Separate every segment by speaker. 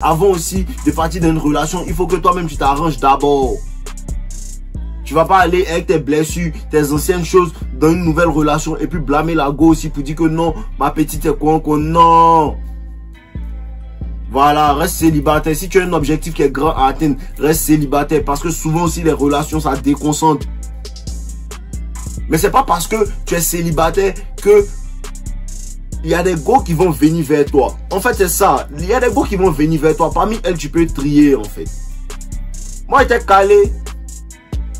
Speaker 1: Avant aussi de partir dans une relation, il faut que toi-même tu t'arranges d'abord. Tu vas pas aller avec tes blessures, tes anciennes choses dans une nouvelle relation et puis blâmer la go aussi pour dire que non, ma petite est quoi encore. Non. Voilà, reste célibataire. Si tu as un objectif qui est grand à atteindre, reste célibataire. Parce que souvent aussi les relations, ça déconcentre. Mais c'est pas parce que tu es célibataire que il y a des gars qui vont venir vers toi. En fait, c'est ça. Il y a des gars qui vont venir vers toi. Parmi elles, tu peux trier, en fait. Moi,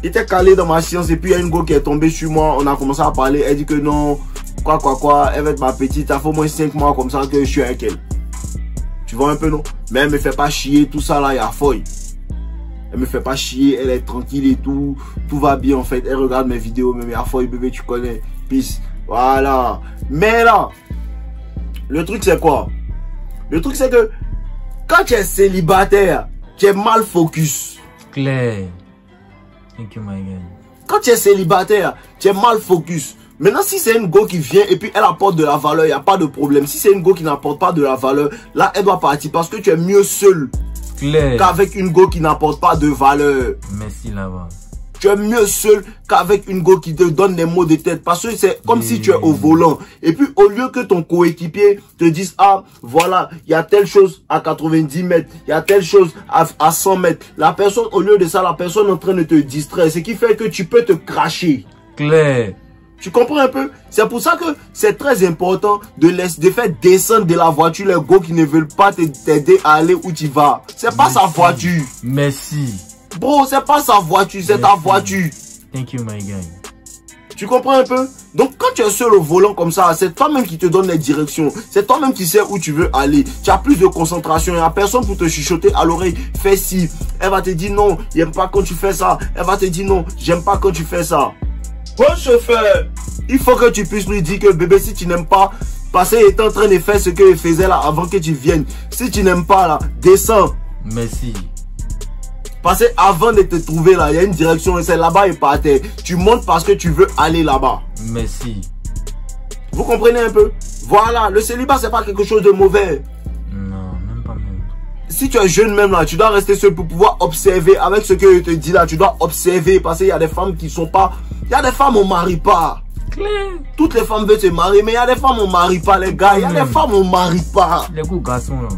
Speaker 1: j'étais calé dans ma science. Et puis, il y a une go qui est tombée sur moi. On a commencé à parler. Elle dit que non, quoi. Elle va être ma petite. Ça fait au moins 5 mois comme ça que je suis avec elle. Tu vois un peu, non? Mais elle me fait pas chier. Tout ça, là, il y a folle. Elle me fait pas chier. Elle est tranquille et tout. Tout va bien, en fait. Elle regarde mes vidéos. Mais il y a folle, bébé, tu connais. Peace. Voilà. Mais là, le truc, c'est quoi? Le truc, c'est que quand tu es célibataire, tu es mal focus.
Speaker 2: Claire. Thank you, my God.
Speaker 1: Quand tu es célibataire, tu es mal focus. Maintenant, si c'est une go qui vient et puis elle apporte de la valeur, il n'y a pas de problème. Si c'est une go qui n'apporte pas de la valeur, là, elle doit partir parce que tu es mieux seul qu'avec une go qui n'apporte pas de valeur.
Speaker 2: Merci là-bas.
Speaker 1: Tu es mieux seul qu'avec une go qui te donne des mots de tête. Parce que c'est comme si tu es au volant. Et puis, au lieu que ton coéquipier te dise, ah, voilà, il y a telle chose à 90 mètres, il y a telle chose à 100 mètres. La personne, au lieu de ça, la personne est en train de te distraire. Ce qui fait que tu peux te cracher.
Speaker 2: Claire.
Speaker 1: Tu comprends un peu? C'est pour ça que c'est très important de faire descendre de la voiture les gars qui ne veulent pas t'aider à aller où tu vas. C'est pas sa voiture.
Speaker 2: Merci.
Speaker 1: Bro, c'est pas sa voiture, c'est ta voiture.
Speaker 2: Thank you, my guy.
Speaker 1: Tu comprends un peu? Donc, quand tu es seul au volant comme ça, c'est toi-même qui te donne les directions. C'est toi-même qui sais où tu veux aller. Tu as plus de concentration. Il n'y a personne pour te chuchoter à l'oreille. Fais ci. Elle va te dire non, j'aime pas quand tu fais ça. Elle va te dire non, j'aime pas quand tu fais ça. Bon chauffeur, il faut que tu puisses lui dire que bébé, si tu n'aimes pas, parce qu'il est en train de faire ce qu'il faisait là avant que tu viennes. Si tu n'aimes pas là, descends.
Speaker 2: Merci.
Speaker 1: Parce que avant de te trouver là, il y a une direction et c'est là-bas et par terre. Tu montes parce que tu veux aller là-bas.
Speaker 2: Merci.
Speaker 1: Vous comprenez un peu? Voilà, le célibat c'est pas quelque chose de mauvais.
Speaker 2: Non, même pas même.
Speaker 1: Si tu es jeune même là, tu dois rester seul pour pouvoir observer avec ce que je te dis là. Tu dois observer parce qu'il y a des femmes qui sont pas... Il y a des femmes on marie pas.
Speaker 2: Claire.
Speaker 1: Toutes les femmes veulent se marier, mais il y a des femmes on marie pas les gars. Il y a des femmes on marie pas.
Speaker 2: Les gros garçons là.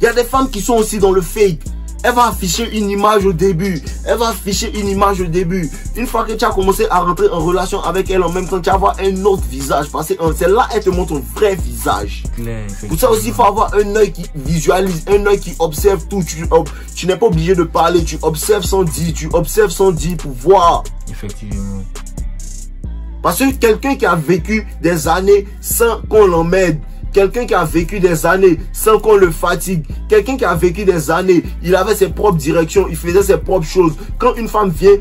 Speaker 1: Il y a des femmes qui sont aussi dans le fake. Elle va afficher une image au début. Elle va afficher une image au début. Une fois que tu as commencé à rentrer en relation avec elle, en même temps, tu vas avoir un autre visage. Parce que c'est là elle te montre un vrai visage.
Speaker 2: Claire,
Speaker 1: pour ça aussi, il faut avoir un œil qui visualise, un œil qui observe tout. Tu n'es pas obligé de parler. Tu observes sans dire. Tu observes sans dire pour voir.
Speaker 2: Effectivement.
Speaker 1: Parce que quelqu'un qui a vécu des années sans qu'on l'emmène, quelqu'un qui a vécu des années sans qu'on le fatigue, quelqu'un qui a vécu des années, il avait ses propres directions, il faisait ses propres choses. Quand une femme vient,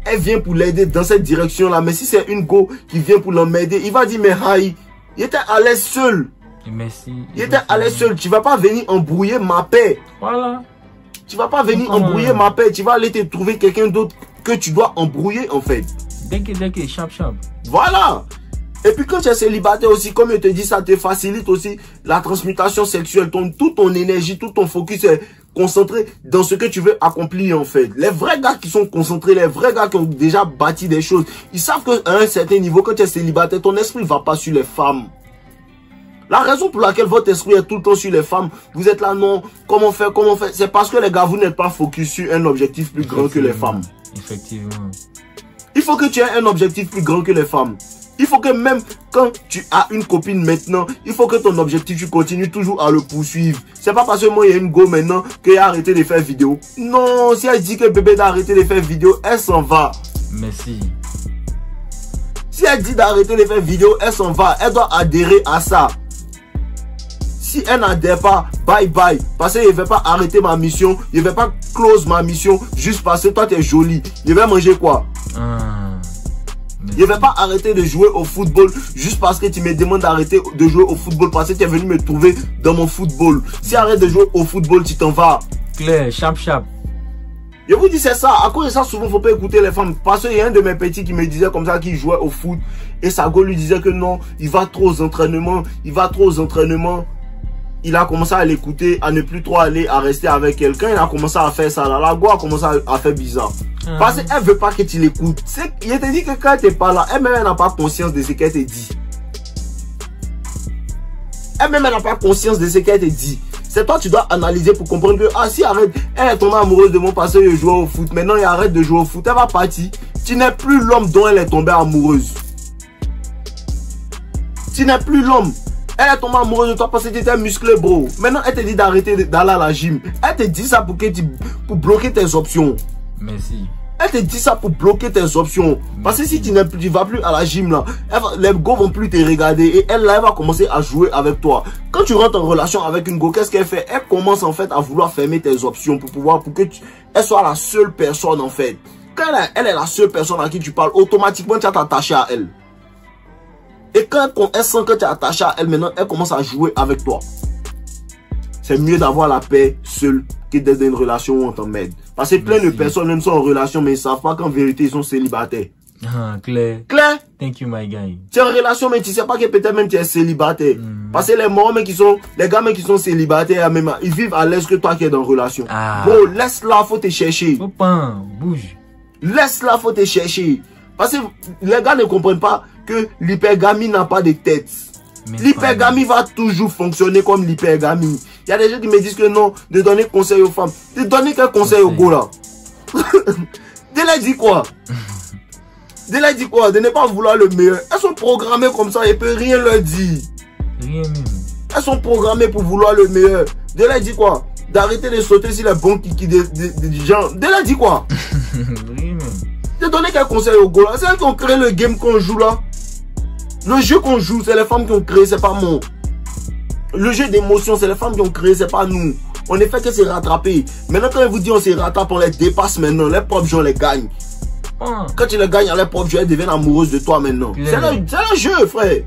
Speaker 1: elle vient pour l'aider dans cette direction-là. Mais si c'est une go qui vient pour l'emmerder, il va dire, mais Haï, il était à l'aise seul.
Speaker 2: Merci.
Speaker 1: Il était à l'aise seul. Tu vas pas venir embrouiller ma paix.
Speaker 2: Voilà.
Speaker 1: Tu vas pas venir embrouiller ma paix. Tu vas aller te trouver quelqu'un d'autre que tu dois embrouiller en fait.
Speaker 2: Dès que, chap.
Speaker 1: Voilà. Et puis quand tu es célibataire aussi, comme je te dis, ça te facilite aussi la transmutation sexuelle. Toute ton énergie, tout ton focus est concentré dans ce que tu veux accomplir en fait. Les vrais gars qui sont concentrés, les vrais gars qui ont déjà bâti des choses, ils savent qu'à un certain niveau, quand tu es célibataire, ton esprit ne va pas sur les femmes. La raison pour laquelle votre esprit est tout le temps sur les femmes, vous êtes là, non, comment faire, c'est parce que les gars, vous n'êtes pas focus sur un objectif plus grand que les femmes.
Speaker 2: Effectivement.
Speaker 1: Il faut que tu aies un objectif plus grand que les femmes. Il faut que même quand tu as une copine maintenant, il faut que ton objectif, tu continues toujours à le poursuivre. C'est pas parce que moi, il y a une go maintenant qu'elle a arrêté de faire vidéo. Non, si elle dit que bébé doit arrêter de faire vidéo, elle s'en va.
Speaker 2: Merci.
Speaker 1: Si elle dit d'arrêter de faire vidéo, elle s'en va. Elle doit adhérer à ça. Si elle n'adhère pas, bye bye. Parce que je ne vais pas arrêter ma mission. Je ne vais pas close ma mission juste parce que toi, tu es jolie. Je vais manger quoi? Je ne vais pas arrêter de jouer au football juste parce que tu me demandes d'arrêter de jouer au football parce que tu es venu me trouver dans mon football. Si arrête de jouer au football, tu t'en vas.
Speaker 2: Claire, chap.
Speaker 1: Je vous dis c'est ça. À cause de ça, souvent, il ne faut pas écouter les femmes. Parce qu'il y a un de mes petits qui me disait comme ça qu'il jouait au foot. Et sa go lui disait que non, il va trop aux entraînements. Il va trop aux entraînements. il a commencé à l'écouter, à ne plus trop aller, à rester avec quelqu'un. Il a commencé à faire ça. La go a commencé à faire bizarre. Parce qu'elle veut pas que tu l'écoutes. Il te dit que quand tu n'es pas là, elle-même n'a pas conscience de ce qu'elle te dit. Elle-même n'a pas conscience de ce qu'elle te dit. C'est toi, tu dois analyser pour comprendre que, ah, si arrête, elle est tombée amoureuse de mon parce qu'il jouait au foot. Maintenant, il arrête de jouer au foot. Elle va partir. Tu n'es plus l'homme dont elle est tombée amoureuse. Tu n'es plus l'homme. Elle est tombée amoureuse de toi parce que tu étais musclé, bro. Maintenant, elle te dit d'arrêter d'aller à la gym. Elle te dit ça pour bloquer tes options.
Speaker 2: Merci.
Speaker 1: Elle te dit ça pour bloquer tes options. Parce que si tu ne vas plus à la gym, là, les go vont plus te regarder. Et elle, là, elle va commencer à jouer avec toi. Quand tu rentres en relation avec une go, qu'est-ce qu'elle fait? Elle commence en fait à vouloir fermer tes options pour que elle soit la seule personne en fait. Quand elle est la seule personne à qui tu parles, automatiquement tu vas t'attacher à elle. Et quand elle sent que tu es attaché à elle, maintenant, elle commence à jouer avec toi. C'est mieux d'avoir la paix seule que d'être dans une relation où on t'emmène. Parce que plein de personnes même sont en relation, mais ils ne savent pas qu'en vérité, ils sont célibataires.
Speaker 2: Ah, clair.
Speaker 1: Clair?
Speaker 2: Thank you, my guy.
Speaker 1: Tu es en relation, mais tu ne sais pas que peut-être même tu es célibataire. Parce que les morts, les gars qui sont célibataires, même, ils vivent à l'aise que toi qui es dans une relation.
Speaker 2: Ah.
Speaker 1: Bon, laisse-la, faut te chercher.
Speaker 2: Faut pas, bouge.
Speaker 1: Laisse-la, faut te chercher. Parce que les gars ne comprennent pas que l'hypergamie n'a pas de tête. L'hypergamie va toujours fonctionner comme l'hypergamie. Il y a des gens qui me disent que non, de donner conseil aux femmes. De donner quel conseil aux gars là? De leur dire quoi? De leur dire quoi? De ne pas vouloir le meilleur. Elles sont programmées comme ça, il ne peut rien leur dire.
Speaker 2: Rien même.
Speaker 1: Elles sont programmées pour vouloir le meilleur. De leur dire quoi? D'arrêter de sauter sur les bons kiki des gens. De leur dire quoi?
Speaker 2: Rien même.
Speaker 1: De donner quel conseil aux gars là? C'est elles qui ont créé le game qu'on joue là. Le jeu qu'on joue, c'est les femmes qui ont créé, c'est pas moi. Le jeu d'émotion, c'est les femmes qui ont créé, c'est pas nous. On ne fait que se rattraper. Maintenant, quand ils vous disent on se rattrape, on les dépasse maintenant. Les propres gens les gagnent. Quand tu les gagnes, les propres gens deviennent amoureuses de toi maintenant. C'est le jeu, frère.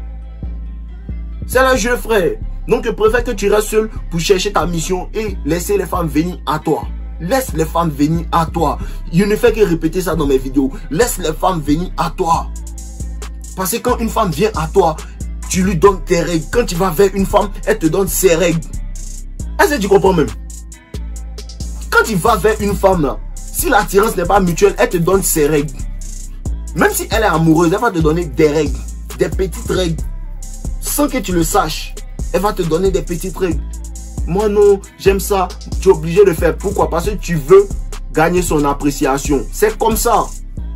Speaker 1: C'est le jeu, frère. Donc, je préfère que tu restes seul pour chercher ta mission et laisser les femmes venir à toi. Laisse les femmes venir à toi. Je ne fais que répéter ça dans mes vidéos. Laisse les femmes venir à toi. Parce que quand une femme vient à toi, tu lui donnes tes règles. Quand tu vas vers une femme, elle te donne ses règles. Est-ce que tu comprends même? Quand tu vas vers une femme, là, si l'attirance n'est pas mutuelle, elle te donne ses règles. Même si elle est amoureuse, elle va te donner des règles. Des petites règles. Sans que tu le saches. Elle va te donner des petites règles. Moi non, j'aime ça. Tu es obligé de faire. Pourquoi? Parce que tu veux gagner son appréciation. C'est comme ça.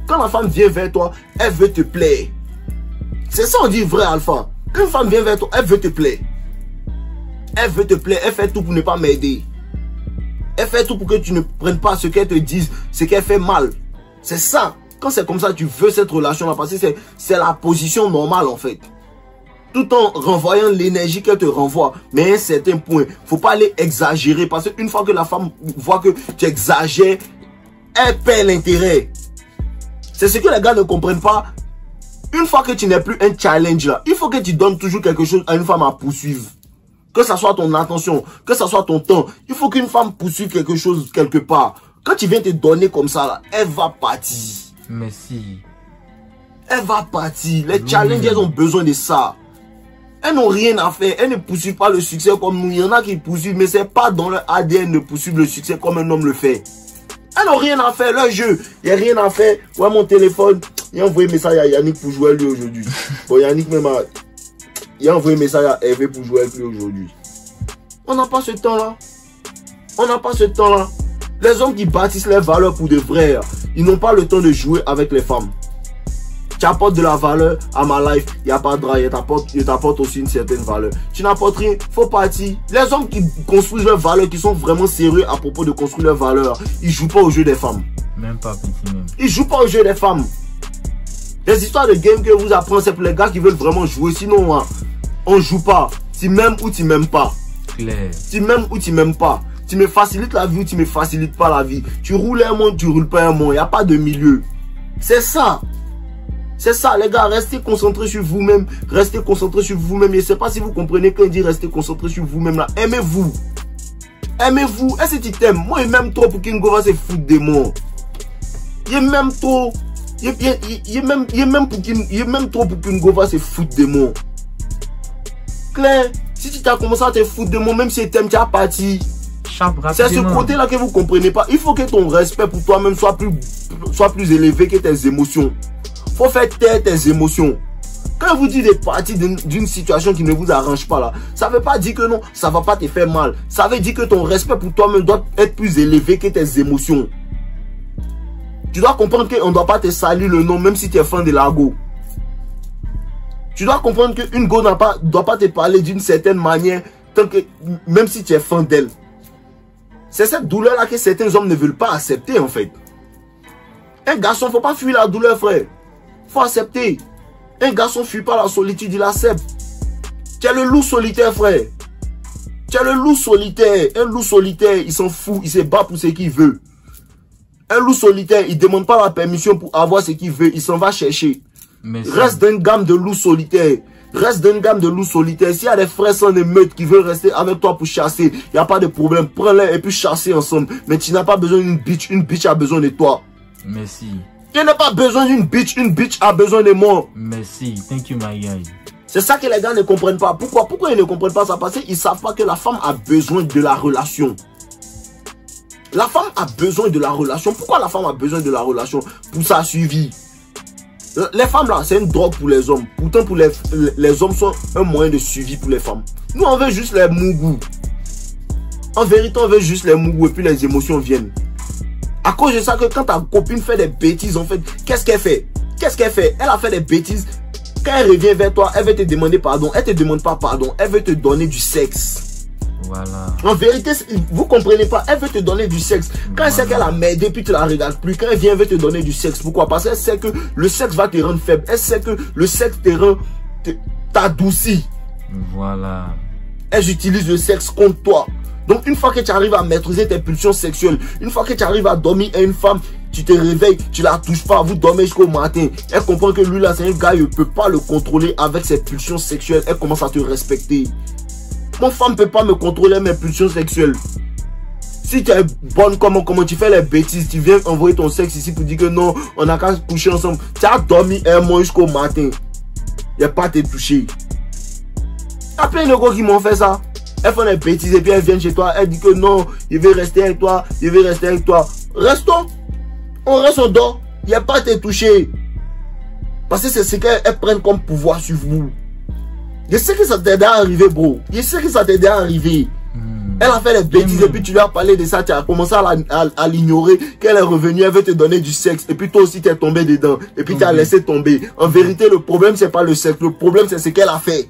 Speaker 1: Quand la femme vient vers toi, elle veut te plaire. C'est ça on dit vrai alpha. Quand une femme vient vers toi, elle veut te plaire. Elle veut te plaire, elle fait tout pour ne pas m'aider. Elle fait tout pour que tu ne prennes pas ce qu'elle te dise, ce qu'elle fait mal. C'est ça. Quand c'est comme ça, tu veux cette relation-là, parce que c'est la position normale en fait. Tout en renvoyant l'énergie qu'elle te renvoie. Mais à un certain point, il ne faut pas aller exagérer. Parce qu'une fois que la femme voit que tu exagères, elle perd l'intérêt. C'est ce que les gars ne comprennent pas. Une fois que tu n'es plus un challenge là, il faut que tu donnes toujours quelque chose à une femme à poursuivre. Que ça soit ton attention, que ça soit ton temps. Il faut qu'une femme poursuive quelque chose quelque part. Quand tu viens te donner comme ça là, elle va partir.
Speaker 2: Merci.
Speaker 1: Elle va partir. Les challenges, elles ont besoin de ça. Elles n'ont rien à faire. Elles ne poursuivent pas le succès comme nous. Il y en a qui poursuivent, mais c'est pas dans leur ADN de poursuivre le succès comme un homme le fait. Elles n'ont rien à faire, leur jeu. Il n'y a rien à faire. Ouais, mon téléphone. Il a envoyé un message à Yannick pour jouer avec lui aujourd'hui. Bon, Yannick même il a envoyé un message à Hervé pour jouer avec lui aujourd'hui. On n'a pas ce temps-là. On n'a pas ce temps-là. Les hommes qui bâtissent leurs valeurs pour de vrai, ils n'ont pas le temps de jouer avec les femmes. Tu apportes de la valeur à ma life, il n'y a pas de drap, je t'apporte aussi une certaine valeur. Tu n'apportes rien, faut partir. Les hommes qui construisent leurs valeurs, qui sont vraiment sérieux à propos de construire leurs valeurs, ils ne jouent pas au jeu des femmes.
Speaker 2: Même pas petit même.
Speaker 1: Ils ne jouent pas au jeu des femmes. Les histoires de game que vous apprenez, c'est pour les gars qui veulent vraiment jouer. Sinon, hein, on ne joue pas. Tu m'aimes ou tu m'aimes pas.
Speaker 2: Claire.
Speaker 1: Tu m'aimes ou tu m'aimes pas. Tu me facilites la vie ou tu me facilites pas la vie. Tu roules un monde, tu roules pas un monde. Il n'y a pas de milieu. C'est ça. C'est ça, les gars. Restez concentrés sur vous-même. Restez concentrés sur vous-même. Je ne sais pas si vous comprenez quand il dit restez concentrés sur vous-même là. Aimez-vous. Aimez-vous. Est-ce que tu t'aimes? Moi, il m'aime trop pour qu'une go va se foutre de moi. Il m'aime trop. Il même trop pour qu'une go va se foutre de moi. Claire, si Si tu t'as commencé à te foutre de moi, même si tu aimes, tu as parti. C'est ce côté-là que vous comprenez pas. Il faut que ton respect pour toi-même soit plus élevé que tes émotions. Faut faire taire tes émotions. Quand vous dites des parties d'une situation qui ne vous arrange pas là, ça veut pas dire que non, ça va pas te faire mal. Ça veut dire que ton respect pour toi-même doit être plus élevé que tes émotions. Tu dois comprendre qu'on ne doit pas te salir le nom même si tu es fan de la go. Tu dois comprendre qu'une go ne doit pas te parler d'une certaine manière tant que, même si tu es fan d'elle. C'est cette douleur-là que certains hommes ne veulent pas accepter en fait. Un garçon, il ne faut pas fuir la douleur, frère. Il faut accepter. Un garçon ne fuit pas la solitude, il accepte. Tu es le loup solitaire, frère. Tu es le loup solitaire. Un loup solitaire, il s'en fout, il se bat pour ce qu'il veut. Un loup solitaire, il ne demande pas la permission pour avoir ce qu'il veut, il s'en va chercher. Reste d'une gamme de loups solitaires. Reste d'une gamme de loups solitaires. S'il y a des frères sans émeute qui veulent rester avec toi pour chasser, il n'y a pas de problème. Prends-les et puis chasser ensemble. Mais tu n'as pas besoin d'une bitch. Une bitch a besoin de toi.
Speaker 2: Merci.
Speaker 1: Tu n'as pas besoin d'une bitch. Une bitch a besoin de moi.
Speaker 2: Merci. Thank you, my guy.
Speaker 1: C'est ça que les gars ne comprennent pas. Pourquoi ils ne comprennent pas ça? Parce qu'ils ne savent pas que la femme a besoin de la relation. La femme a besoin de la relation. Pourquoi la femme a besoin de la relation? Pour sa suivi. Les femmes là, c'est une drogue pour les hommes. Pourtant, pour les hommes sont un moyen de suivi pour les femmes. Nous, on veut juste les mougous. En vérité, on veut juste les mougous et puis les émotions viennent. À cause de ça, que quand ta copine fait des bêtises, en fait, qu'est-ce qu'elle fait? Qu'est-ce qu'elle fait? Elle a fait des bêtises. Quand elle revient vers toi, elle veut te demander pardon. Elle ne te demande pas pardon. Elle veut te donner du sexe.
Speaker 2: Voilà.
Speaker 1: En vérité, vous comprenez pas, elle veut te donner du sexe. Quand elle sait qu'elle a merdé, puis tu la regardes plus, quand elle vient, elle veut te donner du sexe. Pourquoi? Parce qu'elle sait que le sexe va te rendre faible. Elle sait que le sexe te rend, t'adoucit.
Speaker 2: Voilà.
Speaker 1: Elle utilise le sexe contre toi. Donc, une fois que tu arrives à maîtriser tes pulsions sexuelles, une fois que tu arrives à dormir à une femme, tu te réveilles, tu la touches pas, vous dormez jusqu'au matin. Elle comprend que lui là, c'est un gars, il ne peut pas le contrôler avec ses pulsions sexuelles. Elle commence à te respecter. Mon femme ne peut pas me contrôler mes pulsions sexuelles. Si tu es bonne, comment tu fais les bêtises, tu viens envoyer ton sexe ici pour dire que non, on n'a qu'à coucher ensemble. Tu as dormi un mois jusqu'au matin. Il n'y a pas à te toucher. Il y a plein de gars qui m'ont fait ça. Elles font des bêtises et puis elles viennent chez toi. Elles disent que non, je vais rester avec toi, je vais rester avec toi. Restons. On reste, on dort. Il n'y a pas à te toucher. Parce que c'est ce qu'elles prennent comme pouvoir sur vous. Je sais que ça t'aide à arriver, bro. Je sais que ça t'aide à arriver. Elle a fait des bêtises et puis tu lui as parlé de ça. Tu as commencé à l'ignorer. Qu'elle est revenue, elle veut te donner du sexe. Et puis toi aussi, tu es tombé dedans. Et puis tu as laissé tomber. En vérité, le problème, c'est pas le sexe. Le problème, c'est ce qu'elle a fait.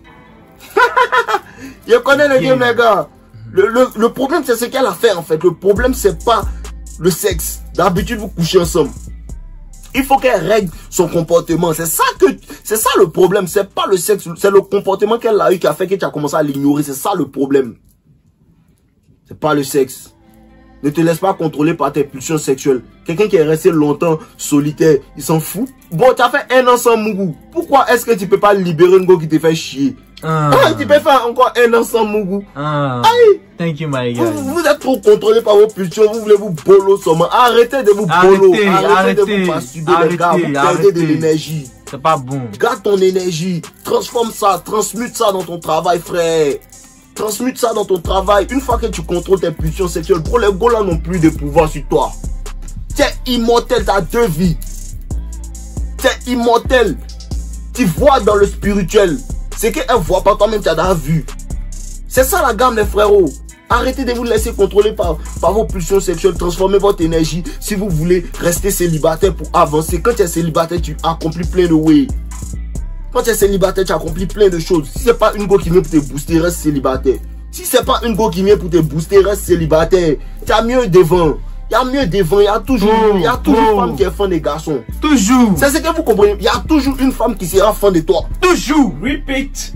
Speaker 1: Je connais le game, les gars. Le problème, c'est ce qu'elle a fait, en fait. Le problème, c'est pas le sexe. D'habitude, vous couchez ensemble. Il faut qu'elle règle son comportement. C'est ça le problème. C'est pas le sexe. C'est le comportement qu'elle a eu qui a fait que tu as commencé à l'ignorer. C'est ça le problème. C'est pas le sexe. Ne te laisse pas contrôler par tes pulsions sexuelles. Quelqu'un qui est resté longtemps solitaire, il s'en fout. Bon, tu as fait 1 an sans mougou. Pourquoi est-ce que tu peux pas libérer une go qui te fait chier? Tu peux faire encore 1 an sans mougou. Aïe.
Speaker 2: Thank you, my guy.
Speaker 1: Vous êtes trop contrôlé par vos pulsions. Vous voulez vous bolo seulement. Arrêtez de vous bolo. Arrêtez de vous masturber, les gars. Vous perdez de l'énergie.
Speaker 2: C'est pas bon.
Speaker 1: Garde ton énergie. Transforme ça. Transmute ça dans ton travail, frère. Transmute ça dans ton travail. Une fois que tu contrôles tes pulsions sexuelles, bro, les gars là n'ont plus de pouvoir sur toi. Tu es immortel, tu as 2 vies. Tu es immortel. Tu vois dans le spirituel. C'est qu'elle ne voit pas, toi-même tu as déjà vu. C'est ça la gamme, les frérots. Arrêtez de vous laisser contrôler par vos pulsions sexuelles. Transformez votre énergie si vous voulez rester célibataire pour avancer. Quand tu es célibataire, tu accomplis plein de ways. Quand tu es célibataire, tu accomplis plein de choses. Si ce n'est pas une go qui vient pour te booster, reste célibataire. Si ce n'est pas une go qui vient pour te booster, reste célibataire. Tu as mieux devant. Il y a mieux devant. Il y a toujours une femme qui est fan des garçons. Toujours. C'est ce que vous comprenez. Il y a toujours une femme qui sera fan de toi. Toujours. Repeat.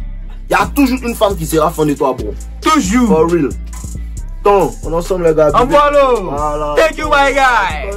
Speaker 1: Il y a toujours une femme qui sera fan de toi, bro. Toujours. For real. Donc, on est ensemble, les gars.
Speaker 2: Voilà. Thank you, my guy.